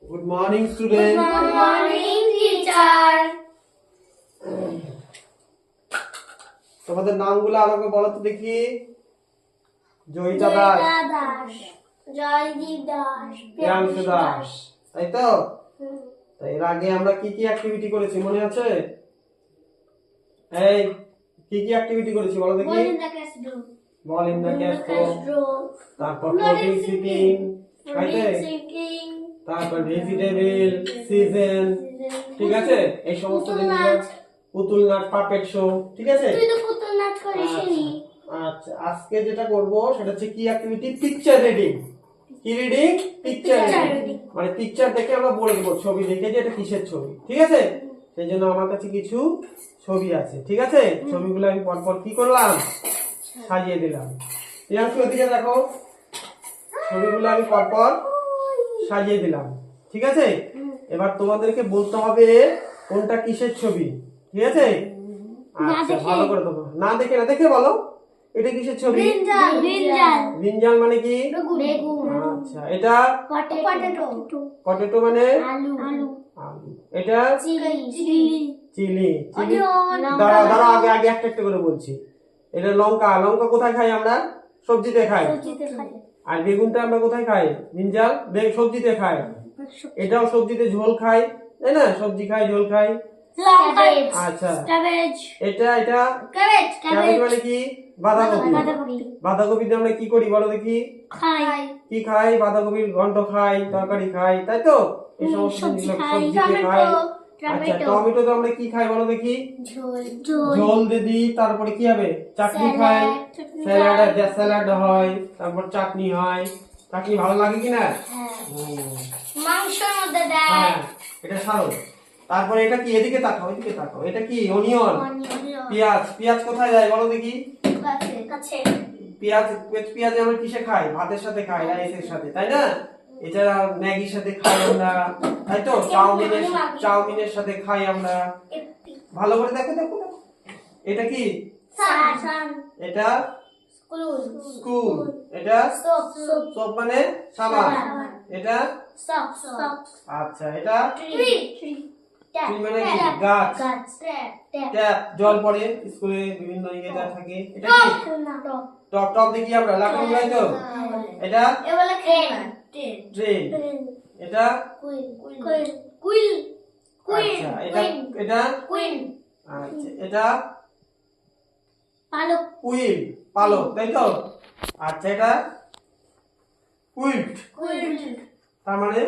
Good morning, students. Good morning, teacher. তোমাদের নামগুলো আমাকে বলো তো দেখি। জয়িতা দাস, জয়দীপ দাস, প্রিয়াংশু দাস, তাই তো? এর আগে আমরা কি কি অ্যাক্টিভিটি করেছি মনে আছে? এই কি কি অ্যাক্টিভিটি করেছি বলো দেখি। Ball in the classroom. Ball in the classroom, তারপর ফ্লোটিং সিটিং, তারপর ভেজিটেবল সিজন, ঠিক আছে? এই সমস্ত জিনিস, পুতুল নাচ, পাপেট শো, ঠিক আছে? তুই তো পুতুল নাচ করিসনি। আচ্ছা, আজকে যেটা করব সেটা হচ্ছে কি অ্যাক্টিভিটি? Picture reading. কি রিডিং? Picture reading. মানে পিকচার দেখে আমরা বলে দেব, ছবি দেখে যে এটা কিসের ছবি, ঠিক আছে? সেই জন্য আমার কাছে কিছু ছবি আছে, ঠিক আছে? ছবিগুলো আমি পরপর কি করলাম? সাজিয়ে দিলাম। প্রিয়াংশু এদিকে দেখো, ছবিগুলো আমি পরপর সাজিয়ে দিলাম, ঠিক আছে? এবার তোমাদেরকে বলতে হবে কোনটা কিসের ছবি, ঠিক আছে? আচ্ছা, ভালো করে দেবো। না দেখে, না দেখে বলো এটা কিসের ছবি? ব্রিঞ্জাল। ব্রিঞ্জাল মানে কি? বেগুন। আচ্ছা, এটা পটেটো। পটেটো মানে আলু। আলু। এটা চিলি। চিলি। অনিয়ন। দাঁড়াও, আগে আগে একটা একটা করে বলছি। এটা লঙ্কা। লঙ্কা কোথায় খাই আমরা? সবজিতে খাই। আর বেগুনটা আমরা কোথায় খাই? ব্রিঞ্জাল সবজিতে খাই। এটাও সবজিতে ঝোল খাই, তাই না? সবজি খাই, ঝোল খাই। আচ্ছা, এটা ক্যাবেজ মানে কি? বাঁধাকপি। বাঁধাকপিতে আমরা কি করি বলো দেখি? কি খাই? বাঁধাকপির ঘন্ট খাই, তরকারি খাই, তাই তো? এই সমস্ত সবজিতে খাই। আচ্ছা, টমেটো তো আমরা কি খাই বলো দেখি? ঝোল দিয়ে দিই, তারপরে কি হবে? চাটনি খাই, স্যালাড হয়, তারপর চাটনি হয়। চাটনি ভালো লাগে কিনা? মাংসের মধ্যে দেয়। হ্যাঁ, এটা সারো। তারপরে এটা কি? এদিকে তাকাও, এদিকে তাকাও। এটা কি? অনিয়ন। পেঁয়াজ। পেঁয়াজ কোথায় যায় বলো দেখি? কাছে। পেঁয়াজ আমরা কিসে খাই? ভাতের সাথে খাই, রাইসের সাথে, তাই না? এছাড়া ম্যাগির সাথে খাই আমরা, তাই তো? চাউমিনের সাথে খাই আমরা। ভালো করে দেখো, দেখো, দেখো। এটা কি? এটা স্কুল। এটা সোপ মানে সাবান। এটা আচ্ছা, এটা ট্রি মানে কি? গাছ। ট্যাপ, জল পড়ে স্কুলে বিভিন্ন ইয়েতে থাকে। এটা কি? টপ দেখি আমরা, লাগানো যায় তো? এটা ট্রেন। এটা আচ্ছা, এটা আচ্ছা, এটা পালক, তাই তো? আচ্ছা, এটা কুইল্ট, তার মানে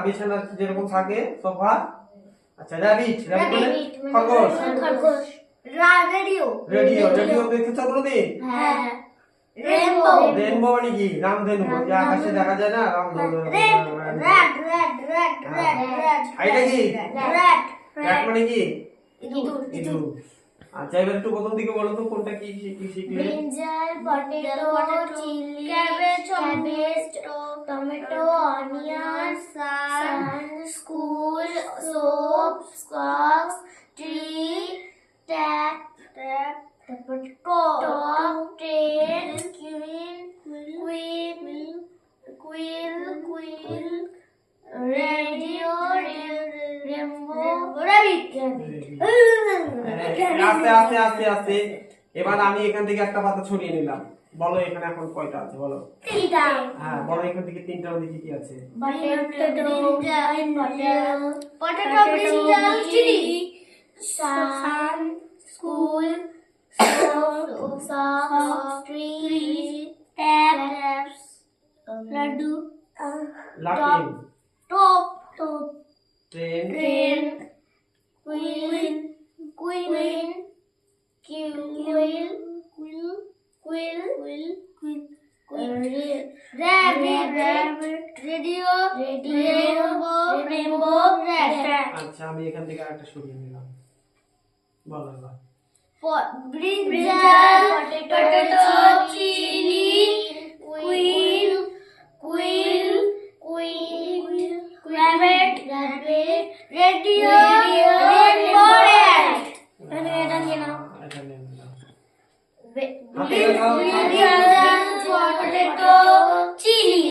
বিছানা যেরকম থাকে, সোফা। আচ্ছা, র্যাবিট মানে খরগোশ। রেডিও দেখেছো কোনোদিন? রেনবো মানে কি? রামধেনু, যে আকাশে দেখা যায় না, রামধেনু। এটা কি? র্যাট মানে কি? ইঁদুর। আচ্ছা, এবার একটু প্রথম দিকে বলো তো কোনটা কি শিখলে? Brinjal, potato, chilli, cabbage, tomato, onion, sun, school, soap, socks, tree, tap, তারপর top, train, quill, radio, rainbow, rabbit. আস্তে। এবার আমি এখান থেকে একটা পাতা ছড়িয়ে নিলাম। বলো এখানে এখন কয়টা আছে বলো? 3টা। হ্যাঁ, বলো এখান থেকে 3টা দেখি কি আছে? Potato, brinjal, chilli, sun, school, socks, tree, tap, laddu, top, train, rabbit, radio, rainbow, rat. আচ্ছা, আমি এখান থেকে আরেকটা সরিয়ে নিলাম। বলো এবার। Brinjal, potato, cheese,